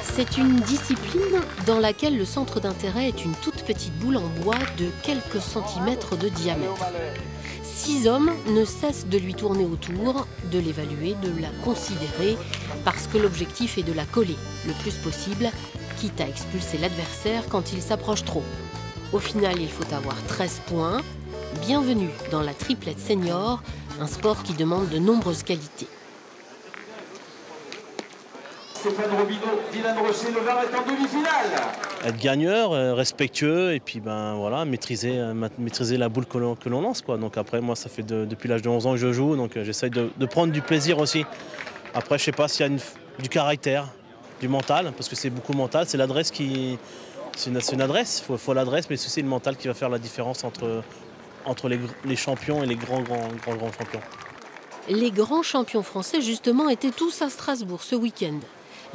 C'est une discipline dans laquelle le centre d'intérêt est une toute petite boule en bois de quelques centimètres de diamètre. 6 hommes ne cessent de lui tourner autour, de l'évaluer, de la considérer, parce que l'objectif est de la coller le plus possible, quitte à expulser l'adversaire quand il s'approche trop. Au final, il faut avoir 13 points. Bienvenue dans la triplette senior, un sport qui demande de nombreuses qualités. Stéphane Robineau, Dylan Rocher, le VAR est en demi-finale. Être gagneur, respectueux et puis voilà, maîtriser la boule que l'on lance, quoi. Donc après, moi, ça fait depuis l'âge de 11 ans que je joue, donc j'essaye de prendre du plaisir aussi. Après, je sais pas s'il y a du caractère, du mental, parce que c'est beaucoup mental, c'est l'adresse qui... C'est une adresse, il faut l'adresse, mais c'est aussi le mental qui va faire la différence entre les champions et les grands champions. Les grands champions français, justement, étaient tous à Strasbourg ce week-end.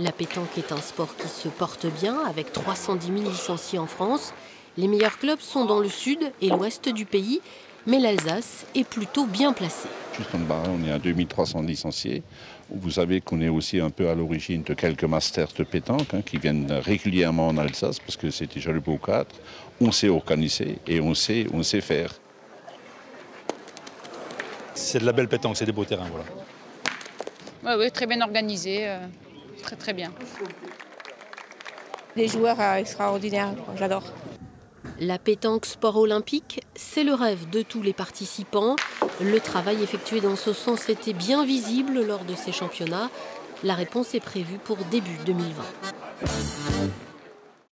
La pétanque est un sport qui se porte bien, avec 310 000 licenciés en France. Les meilleurs clubs sont dans le sud et l'ouest du pays, mais l'Alsace est plutôt bien placée. Juste en bas, on est à 2300 licenciés. Vous savez qu'on est aussi un peu à l'origine de quelques masters de pétanque qui viennent régulièrement en Alsace, parce que c'est déjà le beau cadre. On sait organiser et on sait faire. C'est de la belle pétanque, c'est des beaux terrains, voilà. Oui, très bien organisé, très bien. Les joueurs extraordinaires, j'adore. La pétanque sport olympique, c'est le rêve de tous les participants. Le travail effectué dans ce sens était bien visible lors de ces championnats. La réponse est prévue pour début 2020.